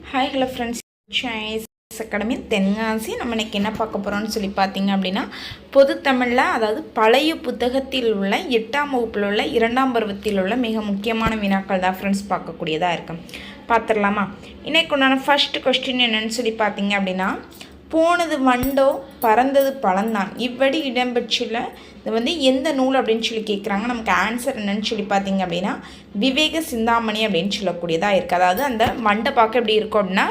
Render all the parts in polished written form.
Hi hello friends, choice academy Tenkasi. நம்ம இன்றைக்கி என்ன பார்க்க போகிறோம்னு சொல்லி பார்த்தீங்க அப்படின்னா, பொது தமிழில், அதாவது பழைய புத்தகத்தில் உள்ள 8ஆம் வகுப்பில் உள்ள 2ஆம் பருவத்தில் உள்ள மிக முக்கியமான வினாக்கள் தான் ஃப்ரெண்ட்ஸ் பார்க்கக்கூடியதாக இருக்கும். பார்த்துடலாமா? இன்றைக்கு உண்டான ஃபஸ்ட்டு கொஸ்டின் என்னென்னு சொல்லி பார்த்தீங்க அப்படின்னா, போனது வண்டோ பறந்தது பழந்தான் இவ்வடி இடம்பெற்றுள்ள இது எந்த நூல் அப்படின்னு சொல்லி கேட்குறாங்க. நமக்கு ஆன்சர் என்னன்னு சொல்லி பார்த்தீங்க அப்படின்னா, விவேக சிந்தாமணி அப்படின்னு சொல்லக்கூடியதாக இருக்குது. அதாவது அந்த வண்டை பார்க்க எப்படி இருக்கும் அப்படின்னா,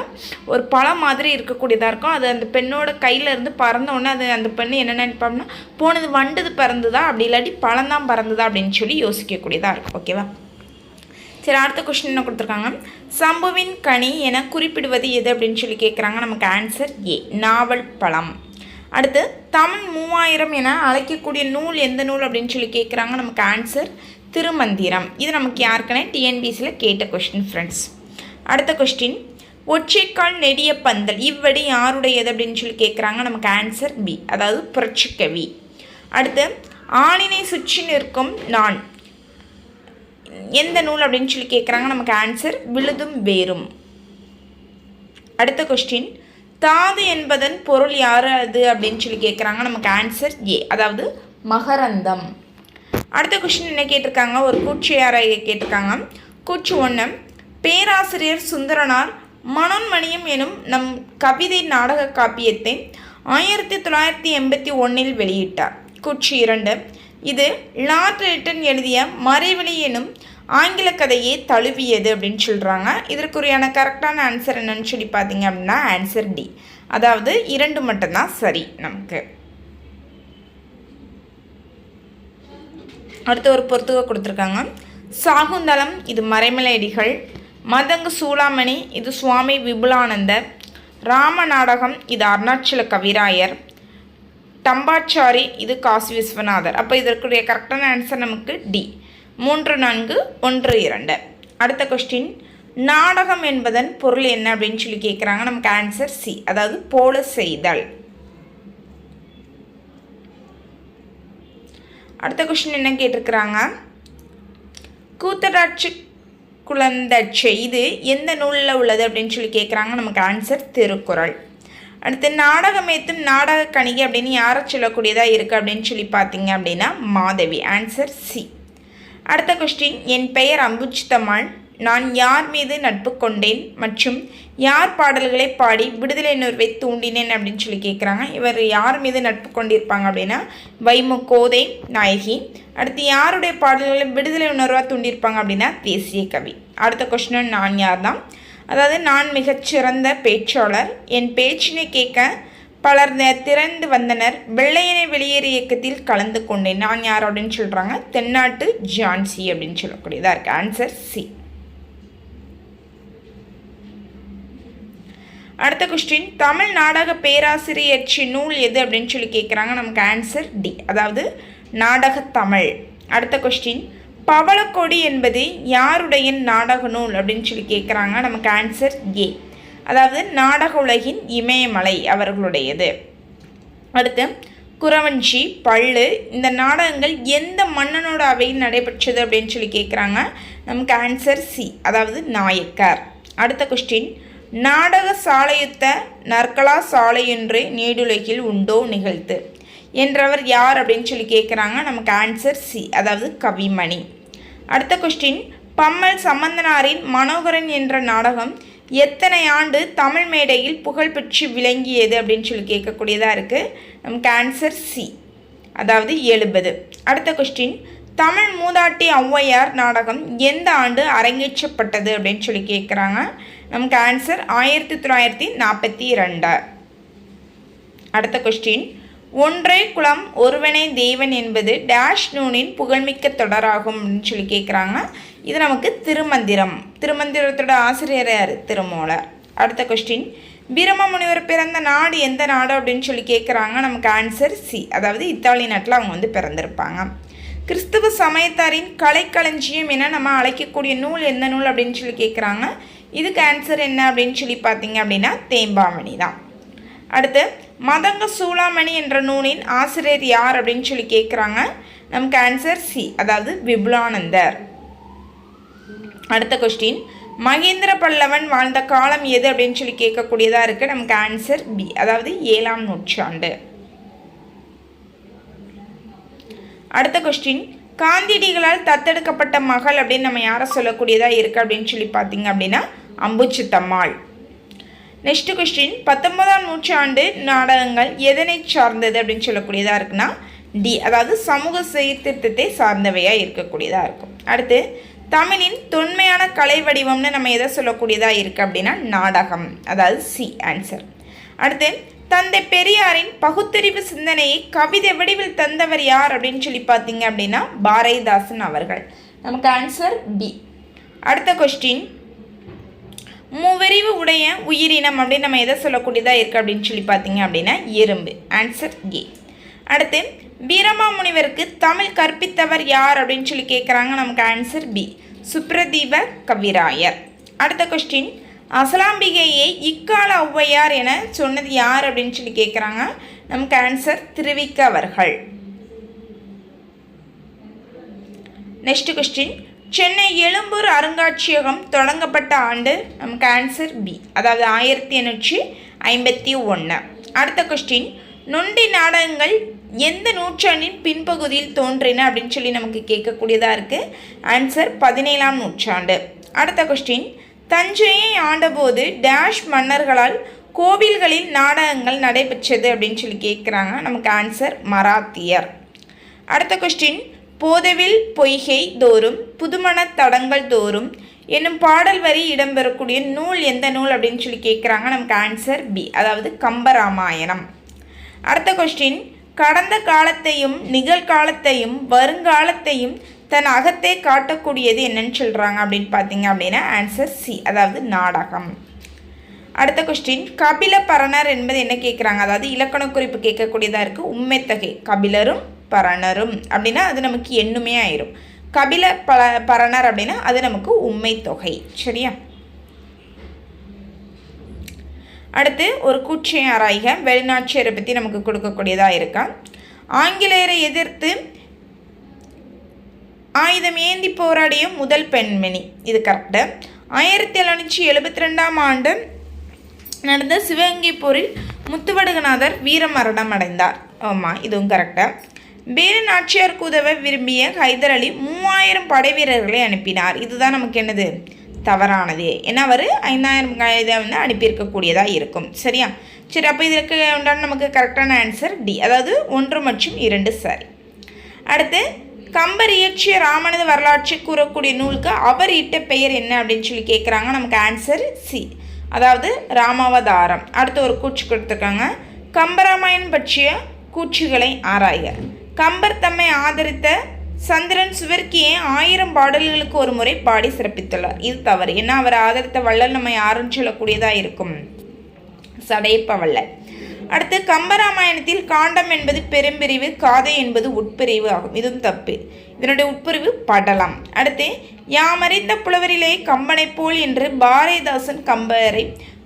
ஒரு பழம் மாதிரி இருக்கக்கூடியதாக இருக்கும். அது அந்த பெண்ணோட கையில் இருந்து பறந்தோடனே அது அந்த பெண்ணு என்ன நினைப்பாங்கன்னா, போனது வண்டது பறந்துதா அப்படி இல்லாட்டி பழந்தான் பறந்துதா அப்படின்னு சொல்லி யோசிக்கக்கூடியதாக இருக்கும். ஓகேவா? சரி, அடுத்த கொஸ்டின் என்ன கொடுத்துருக்காங்க, சம்புவின் கனி என குறிப்பிடுவது எது அப்படின்னு சொல்லி கேட்குறாங்க. நமக்கு ஆன்சர் ஏ, நாவல் பழம். அடுத்து தமிழ் 3000 என அழைக்கக்கூடிய நூல் எந்த நூல் அப்படின்னு சொல்லி கேட்குறாங்க. நமக்கு ஆன்சர் திருமந்திரம். இது நமக்கு யாருக்குன்னே டிஎன்பிசியில் கேட்ட கொஸ்டின் ஃப்ரெண்ட்ஸ். அடுத்த கொஸ்டின், ஒற்றைக்கால் நெடிய பந்தல் இவ்வடி யாருடையது அப்படின்னு சொல்லி கேட்குறாங்க. நமக்கு ஆன்சர் பி, அதாவது புரட்சிக்கவி. அடுத்து ஆணினை சுற்றி நிற்கும் நான் எந்த நூல் அப்படின்னு சொல்லி கேட்குறாங்க. நமக்கு ஆன்சர் விழுதும் வேரும். அடுத்த கொஸ்டின், தாது என்பதன் பொருள் யார் அது அப்படின்னு சொல்லி கேட்குறாங்க. நமக்கு ஆன்சர் ஏ, அதாவது மகரந்தம். அடுத்த கொஸ்டின் என்ன கேட்டிருக்காங்க, ஒரு கூற்று யாரை கேட்டிருக்காங்க. கூற்று 1, பேராசிரியர் சுந்தரனார் மனோன்மணியம் எனும் நம் கவிதை நாடக காப்பியத்தை 1981 வெளியிட்டார். கூற்று 2, இது லார்ட் லிட்டன் எழுதிய மறைவெளி எனும் ஆங்கில கதையை தழுவியது அப்படின்னு சொல்கிறாங்க. இதற்குரியான கரெக்டான ஆன்சர் என்னன்னு சொல்லி பார்த்தீங்க அப்படின்னா ஆன்சர் டி, அதாவது 2 மட்டும்தான் சரி நமக்கு. அடுத்து ஒரு பொறுத்துக கொடுத்துருக்காங்க. சாகுந்தலம் இது மறைமலையடிகள், மதங்கு சூளாமணி இது சுவாமி விபுலானந்தர், ராம நாடகம் இது அருணாச்சல கவிராயர், டம்பாச்சாரி இது காசி விஸ்வநாதர். அப்போ இதற்குரிய கரெக்டான ஆன்சர் நமக்கு டி, 3, 4, 1, 2. அடுத்த கொஸ்டின், நாடகம் என்பதன் பொருள் என்ன அப்படின்னு சொல்லி கேட்குறாங்க. நமக்கு ஆன்சர் சி, அதாவது போல செய்தல். அடுத்த கொஸ்டின் என்ன கேட்டிருக்கிறாங்க, கூத்தராட்சி குழந்தச்சை இது எந்த நூலில் உள்ளது அப்படின்னு சொல்லி கேட்குறாங்க. நமக்கு ஆன்சர் திருக்குறள். அடுத்து நாடகமேத்தும் நாடக கணிகை அப்படின்னு யாரை சொல்லக்கூடியதாக இருக்குது அப்படின்னு சொல்லி பார்த்தீங்க அப்படின்னா மாதவி. Answer C. அடுத்த கொஸ்டின், என் பெயர் அம்புஜ்தமாள், நான் யார் மீது நட்பு கொண்டேன் மற்றும் யார் பாடல்களை பாடி விடுதலை உணர்வை தூண்டினேன் அப்படின்னு சொல்லி கேட்குறாங்க. இவர் யார் மீது நட்பு கொண்டிருப்பாங்க அப்படின்னா வைமு கோதை நாயகி. அடுத்து யாருடைய பாடல்களை விடுதலை உணர்வாக தூண்டியிருப்பாங்க அப்படின்னா தேசிய கவி. அடுத்த கொஸ்டின், நான் யார் தான், அதாவது நான் மிகச்சிறந்த பேச்சாளர், என் பேச்சினை கேட்க பலர் திரண்டு வந்தனர், வெள்ளையனை வெளியேறு இயக்கத்தில் கலந்து கொண்டேன். நான் யார் அப்படின்னு சொல்கிறாங்க, தென்னாட்டு ஜான்சி அப்படின்னு சொல்லக்கூடியதாக இருக்குது. Answer C. அடுத்த கொஸ்டின், தமிழ் நாடக பேராசிரியர்ச்சி நூல் எது அப்படின்னு சொல்லி கேட்குறாங்க. நமக்கு ஆன்சர் டி, அதாவது நாடக தமிழ். அடுத்த கொஸ்டின், பவளக்கொடி என்பது யாருடைய நாடக நூல் அப்படின்னு சொல்லி கேட்குறாங்க. நமக்கு ஆன்சர் ஏ, அதாவது நாடக உலகின் இமயமலை அவர்களுடையது. அடுத்து குறவஞ்சி பள்ளு இந்த நாடகங்கள் எந்த மன்னனோட அவையில் நடைபெற்றது அப்படின்னு சொல்லி கேட்குறாங்க. நமக்கு ஆன்சர் சி, அதாவது நாயக்கர். அடுத்த கொஸ்டின், நாடக சாலையுத்த நற்கலா சாலை என்று நீடுலகில் உண்டோ நிகழ்த்து என்றவர் யார் அப்படின்னு சொல்லி கேட்குறாங்க. நமக்கு ஆன்சர் சி, அதாவது கவிமணி. அடுத்த கொஸ்டின், பம்மல் சம்பந்தனாரின் மனோகரன் என்ற நாடகம் எத்தனை ஆண்டு தமிழ் மேடையில் புகழ்பெற்று விளங்கியது அப்படின்னு சொல்லி கேட்கக்கூடியதாக இருக்குது. நமக்கு ஆன்சர் சி, அதாவது 70. அடுத்த கொஸ்டின், தமிழ் மூதாட்டி ஔவையார் நாடகம் எந்த ஆண்டு அரங்கேற்றப்பட்டது அப்படின்னு சொல்லி கேட்குறாங்க. நமக்கு ஆன்சர் 1942. அடுத்த கொஸ்டின், ஒன்றே குலம் ஒருவனே தேவன் என்பது டேஷ் நூனின் புகழ்மிக்க தொடராகும் அப்படின்னு சொல்லி கேட்குறாங்க. இது நமக்கு திருமந்திரம். திருமந்திரத்தோட ஆசிரியர் யார்? திருமூலர். அடுத்த கொஸ்டின், பிரம்ம முனிவர் பிறந்த நாடு எந்த நாடு அப்படின்னு சொல்லி கேட்குறாங்க. நமக்கு ஆன்சர் சி, அதாவது இத்தாலி நாட்டில் அவங்க பிறந்திருப்பாங்க. கிறிஸ்துவ சமயத்தாரின் கலைக்களஞ்சியம் என நம்ம அழைக்கக்கூடிய நூல் எந்த நூல் அப்படின்னு சொல்லி கேட்குறாங்க. இதுக்கு ஆன்சர் என்ன அப்படின்னு சொல்லி பார்த்தீங்க அப்படின்னா தேம்பாவணி தான். அடுத்து மதங்க சூளாமணி என்ற நூலின் ஆசிரியர் யார் அப்படின்னு சொல்லி கேட்குறாங்க. நமக்கு ஆன்சர் சி, அதாவது விபுலானந்தர். அடுத்த கொஸ்டின், மகேந்திர பல்லவன் வாழ்ந்த காலம் எது அப்படின்னு சொல்லி கேட்கக்கூடியதாக இருக்குது. நமக்கு ஆன்சர் பி, அதாவது 7ஆம் நூற்றாண்டு. அடுத்த கொஸ்டின், காந்தியடிகளால் தத்தெடுக்கப்பட்ட மகள் அப்படின்னு நம்ம யாரை சொல்லக்கூடியதாக இருக்குது அப்படின்னு சொல்லி பார்த்தீங்க அப்படின்னா அம்புச்சித்தம்மாள். நெக்ஸ்ட் கொஸ்டின், 19ஆம் நூற்றாண்டு நாடகங்கள் எதனை சார்ந்தது அப்படின்னு சொல்லக்கூடியதாக இருக்குன்னா டி, அதாவது சமூக சீர்திருத்தத்தை சார்ந்தவையாக இருக்கக்கூடியதாக இருக்கும். அடுத்து, தமிழின் தொன்மையான கலை வடிவம்னு நம்ம எதை சொல்லக்கூடியதாக இருக்குது அப்படின்னா நாடகம், அதாவது சி ஆன்சர். அடுத்து, தந்தை பெரியாரின் பகுத்தறிவு சிந்தனையை கவிதை வடிவில் தந்தவர் யார் அப்படின்னு சொல்லி பார்த்தீங்க அப்படின்னா பாரதிதாசன் அவர்கள். நமக்கு ஆன்சர் பி. அடுத்த கொஸ்டின், மூவறிவு உடைய உயிரினம் அப்படின்னு நம்ம எதை சொல்லக்கூடியதாக இருக்குது அப்படின்னு சொல்லி பார்த்தீங்க அப்படின்னா எறும்பு, ஆன்சர் ஏ. அடுத்து, வீரமாமுனிவருக்கு தமிழ் கற்பித்தவர் யார் அப்படின்னு சொல்லி கேட்குறாங்க. நமக்கு ஆன்சர் பி, சுப்ரதீப கவிராயர். அடுத்த கொஸ்டின், அசலாம்பிகையை இக்கால ஔவையார் என சொன்னது யார் அப்படின்னு சொல்லி கேட்குறாங்க. நமக்கு ஆன்சர் திருவிக்க அவர்கள். நெக்ஸ்ட் கொஸ்டின், சென்னை எழும்பூர் அருங்காட்சியகம் தொடங்கப்பட்ட ஆண்டு. நமக்கு ஆன்சர் பி, அதாவது 1851. அடுத்த கொஸ்டின், நொண்டி நாடகங்கள் எந்த நூற்றாண்டின் பின்பகுதியில் தோன்றின அப்படின்னு சொல்லி நமக்கு கேட்கக்கூடியதாக இருக்குது. ஆன்சர் 17ஆம் நூற்றாண்டு. அடுத்த கொஸ்டின், தஞ்சையை ஆண்டபோது டேஷ் மன்னர்களால் கோவில்களில் நாடகங்கள் நடைபெற்றது அப்படின்னு சொல்லி கேட்குறாங்க. நமக்கு ஆன்சர் மராத்தியர். அடுத்த கொஸ்டின், போதவில் பொய்கை தோறும் புதுமண தடங்கள் தோறும் என்னும் பாடல் வரி இடம்பெறக்கூடிய நூல் எந்த நூல் அப்படின்னு சொல்லி கேட்குறாங்க. நமக்கு ஆன்சர் பி, அதாவது கம்பராமாயணம். அடுத்த கொஸ்டின், கடந்த காலத்தையும் நிகழ்காலத்தையும் வருங்காலத்தையும் தன் அகத்தை காட்டக்கூடியது என்னன்னு சொல்கிறாங்க அப்படின்னு பார்த்தீங்க அப்படின்னா ஆன்சர் சி, அதாவது நாடகம். அடுத்த கொஸ்டின், கபில பரணர் என்பது என்ன கேட்குறாங்க. அதாவது இலக்கண குறிப்பு கேட்கக்கூடியதாக இருக்குது. உண்மைத்தொகை கபிலரும் பரணரும் அப்படின்னா அது நமக்கு எண்ணுமே ஆயிரும். கபில பரணர் அப்படின்னா அது நமக்கு உண்மை தொகை. சரியா? அடுத்து, ஒரு கூற்றை ஆராய்க. வெளிநாட்சியரை பற்றி நமக்கு கொடுக்கக்கூடியதாக இருக்கா. ஆங்கிலேயரை எதிர்த்து ஆயுதம் ஏந்தி போராடிய முதல் பெண்மணி. இது கரெக்டு. 1772ஆம் ஆண்டு நடந்த சிவகங்கை போரில் முத்துவடுகநாதர் வீரமரணம் அடைந்தார். ஆமாம், இதுவும் கரெக்டாக. வேறு நாச்சியாருக்கு உதவ விரும்பிய ஹைதர் அலி 3000 படை வீரர்களை அனுப்பினார். இதுதான் நமக்கு என்னது தவறானது. ஏன்னா அவர் 5000 இதை வந்து அனுப்பியிருக்கக்கூடியதாக இருக்கும். சரியா? சரி, அப்போ இதற்கு உண்டான நமக்கு கரெக்டான ஆன்சர் டி, அதாவது 1 மற்றும் 2 சரி. அடுத்து, கம்பர் இயற்றிய ராமனது வரலாற்றை கூறக்கூடிய நூலுக்கு அவர் இட்ட பெயர் என்ன அப்படின்னு சொல்லி கேட்குறாங்க. நமக்கு ஆன்சர் சி, அதாவது ராமாவதாரம். அடுத்து ஒரு கூற்று கொடுத்துருக்காங்க. கம்பராமாயணம் பற்றிய கூற்றுகளை ஆராய்க. கம்பர் தம்மை ஆதரித்த சந்திரன் சுவர்க்கியை 1000 பாடல்களுக்கு ஒரு முறை பாடி சிறப்பித்துள்ளார். இது தவறு. ஏன்னா அவர் ஆதரித்த வள்ளல் நம்ம யாருன்னு சொல்லக்கூடியதாக இருக்கும், சடையப்ப வள்ளல். அடுத்து, கம்பராமாயணத்தில் காண்டம் என்பது பெரும்பிரிவு, காதை என்பது உட்பிரிவு ஆகும். இதுவும் தப்பு. இதனுடைய உட்பிரிவு படலம். அடுத்து, யாமறிந்த புலவரிலே கம்பனை போல் என்று பாரதிதாசன் கம்பரை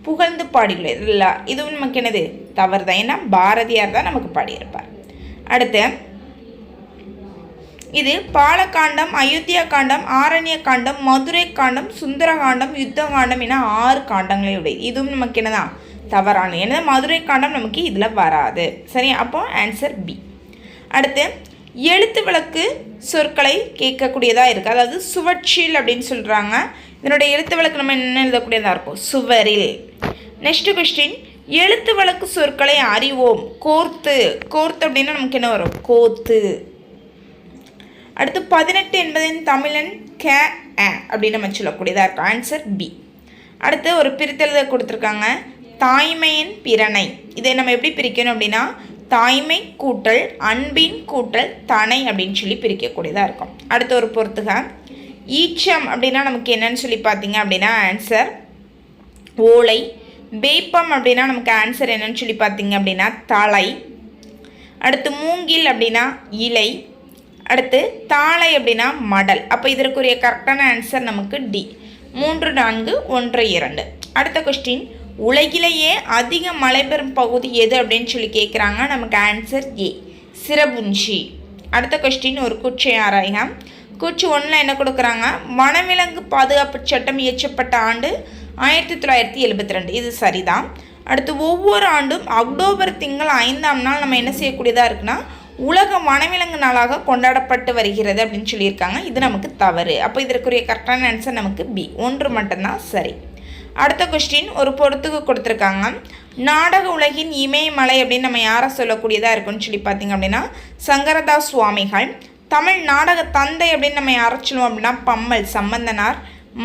புகழ்ந்து பாடியுள்ளார். இதுவும் நமக்கு என்னது தவறு தான். ஏன்னா பாரதியார் தான் நமக்கு பாடியிருப்பார். அடுத்து, இது பாலகாண்டம், அயோத்தியா காண்டம், ஆரண்ய காண்டம், மதுரை காண்டம், சுந்தர காண்டம், யுத்த காண்டம் என 6 காண்டங்களை உடையது. இதுவும் நமக்கு என்னதான் தவறான. ஏன்னா மதுரை காண்டம் நமக்கு இதில் வராது. சரி, அப்போ ஆன்சர் பி. அடுத்து, எழுத்து விளக்கு சொற்களை கேட்கக்கூடியதாக இருக்குது. அதாவது சுவற்றில் அப்படின்னு சொல்கிறாங்க. இதனுடைய எழுத்து விளக்கு நம்ம என்ன எழுதக்கூடியதாக இருக்கும், சுவரில். நெக்ஸ்ட் கொஸ்டின், எழுத்து விளக்கு சொற்களை அறிவோம். கோர்த்து. கோர்த்து அப்படின்னா நமக்கு என்ன வரும், கோத்து. அடுத்து, 18 என்பதின் தமிழன் கே அப்படின்னு நம்ம சொல்லக்கூடியதாக இருக்கும். Answer B. அடுத்து, ஒரு பிரித்தெழுத கொடுத்துருக்காங்க. தாய்மையின் பிறனை. இதை நம்ம எப்படி பிரிக்கணும் அப்படின்னா தாய்மை கூட்டல் அன்பின் கூட்டல் தனை அப்படின்னு சொல்லி பிரிக்கக்கூடியதாக இருக்கும். அடுத்து ஒரு பொறுத்துக. ஈச்சம் அப்படின்னா நமக்கு என்னன்னு சொல்லி பார்த்தீங்க அப்படின்னா ஆன்சர் ஓலை. வேப்பம் அப்படின்னா நமக்கு ஆன்சர் என்னன்னு சொல்லி பார்த்தீங்க அப்படின்னா தலை. அடுத்து, மூங்கில் அப்படின்னா இலை. அடுத்து, தாளை அப்படின்னா மடல். அப்போ இதற்குரிய கரெக்டான ஆன்சர் நமக்கு டி, 3, 4, 1, 2. அடுத்த கொஸ்டின், உலகிலேயே அதிக மழை பெறும் பகுதி எது அப்படின்னு சொல்லி கேட்குறாங்க. நமக்கு ஆன்சர் ஏ, சிரபுஞ்சி. அடுத்த கொஸ்டின், ஒரு கூற்றை ஆராய்க. கூற்று 1 என்ன கொடுக்குறாங்க, வனவிலங்கு பாதுகாப்பு சட்டம் இயற்றப்பட்ட ஆண்டு 1972. இது சரிதான். அடுத்து ஒவ்வொரு ஆண்டும் அக்டோபர் திங்கள் 5ஆம் நாள் நம்ம என்ன செய்யக்கூடியதாக இருக்குன்னா உலக வனவிலங்கு நாளாக கொண்டாடப்பட்டு வருகிறது அப்படின்னு சொல்லியிருக்காங்க. இது நமக்கு தவறு. அப்போ இதற்குரிய கரெக்டான ஆன்சர் நமக்கு பி, 1 மட்டும்தான் சரி. அடுத்த கொஸ்டின் ஒரு பொறுத்துக்கு கொடுத்துருக்காங்க. நாடக உலகின் இமயமலை அப்படின்னு நம்ம யாரை சொல்லக்கூடியதாக இருக்குன்னு சொல்லி பார்த்தீங்க அப்படின்னா சங்கரதாஸ் சுவாமிகள். தமிழ் நாடக தந்தை அப்படின்னு நம்ம யாரை சொல்லுவோம் அப்படின்னா பம்மல் சம்பந்தனார்.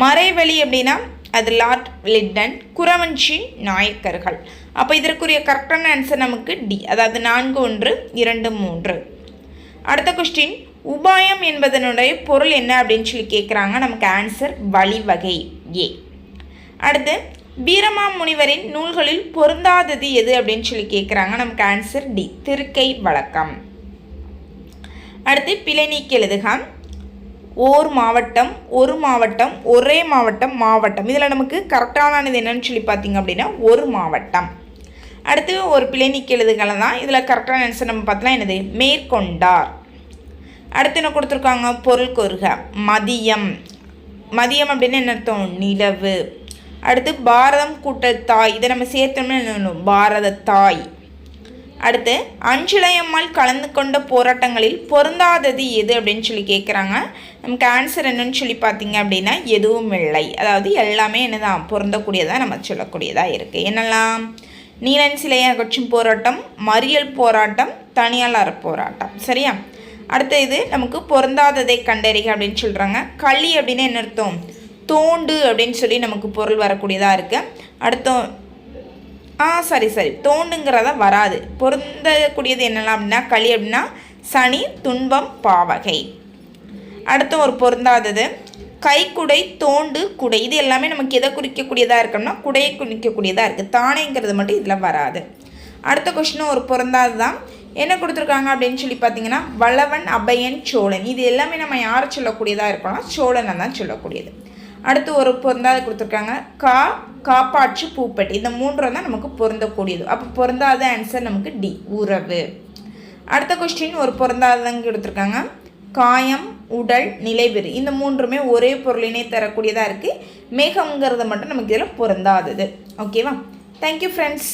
மறைவழி அப்படின்னா அது லார்ட் லிட்டன். குறவஞ்சி நாயக்கர்கள். அப்போ இதற்குரிய கரெக்டான ஆன்சர் நமக்கு டி, அதாவது 4, 1, 2, 3. அடுத்த கொஸ்டின் உபாயம் என்பதனுடைய பொருள் என்ன அப்படின்னு சொல்லி கேட்குறாங்க. நமக்கு ஆன்சர் வழிவகை ஏ. அடுத்து வீரமாமுனிவரின் நூல்களில் பொருந்தாதது எது அப்படின்னு சொல்லி கேட்குறாங்க. நமக்கு ஆன்சர் டி, திருக்கை வழக்கம். அடுத்து பிழை நீக்கி எழுதுக. ஓர் மாவட்டம், ஒரு மாவட்டம், ஒரே மாவட்டம், மாவட்டம். இதில் நமக்கு கரெக்டானது என்னன்னு சொல்லி பார்த்தீங்க அப்படின்னா ஒரு மாவட்டம். அடுத்து ஒரு பிழை நீக்கி எழுதுகளை தான். இதில் கரெக்டான ஆன்சர் நம்ம பார்த்தலாம் என்னது, மேற்கொண்டார். அடுத்து என்ன கொடுத்துருக்காங்க, பொருள் கொருக. மதியம், மதியம் அப்படின்னு என்ன அர்த்தம், நிலவு. அடுத்து பாரதம் கூட்டல் தாய், இதை நம்ம சேர்த்தோம்னா என்ன, பாரத தாய். அடுத்து அஞ்சுளையம்மாள் கலந்து கொண்ட போராட்டங்களில் பொருந்தாதது எது அப்படின்னு சொல்லி கேட்குறாங்க. நமக்கு ஆன்சர் என்னன்னு சொல்லி பார்த்தீங்க அப்படின்னா எதுவும் இல்லை. அதாவது எல்லாமே என்னதான் பொருந்தக்கூடியதாக நம்ம சொல்லக்கூடியதாக இருக்குது. என்னெல்லாம், நீலன் சிலையை அகற்றும் போராட்டம், மறியல் போராட்டம், தனியாளர் போராட்டம். சரியா. அடுத்த இது நமக்கு பொருந்தாததை கண்டறிக அப்படின்னு சொல்கிறாங்க. களி அப்படின்னு என்ன அர்த்தம், தோண்டு அப்படின்னு சொல்லி நமக்கு பொருள் வரக்கூடியதாக இருக்குது. அடுத்த சரி தோண்டுங்கிறத வராது. பொருந்தக்கூடியது என்னெல்லாம் அப்படின்னா களி அப்படின்னா சனி, துன்பம், பாவகை. அடுத்த ஒரு பொருந்தாதது கைக்குடை, தோண்டு, குடை. இது எல்லாமே நமக்கு எதை குறிக்கக்கூடியதாக இருக்கோம்னா குடையை குறிக்கக்கூடியதாக இருக்குது. தானேங்கிறது மட்டும் இதில் வராது. அடுத்த கொஸ்டினும் ஒரு பொருந்தாது தான். என்ன கொடுத்துருக்காங்க அப்படின்னு சொல்லி பார்த்தீங்கன்னா வளவன், அபயன், சோழன். இது எல்லாமே நம்ம யாரை சொல்லக்கூடியதாக இருக்கோம்னா சோழனை தான் சொல்லக்கூடியது. அடுத்து ஒரு பொருந்தாது கொடுத்துருக்காங்க. காப்பாற்று, பூப்பட்டி. இந்த 3 தான் நமக்கு பொருந்தக்கூடியது. அப்போ பொருந்தாத ஆன்சர் நமக்கு டி, உறவு. அடுத்த கொஸ்டின் ஒரு பொருந்தாததான் கொடுத்துருக்காங்க. காயம், உடல், நிலைபெறு. இந்த 3மே ஒரே பொருளினை தரக்கூடியதாக இருக்குது. மேகங்கிறது மட்டும் நமக்கு இதில் பொருந்தாதது. ஓகேவா. Thank you friends.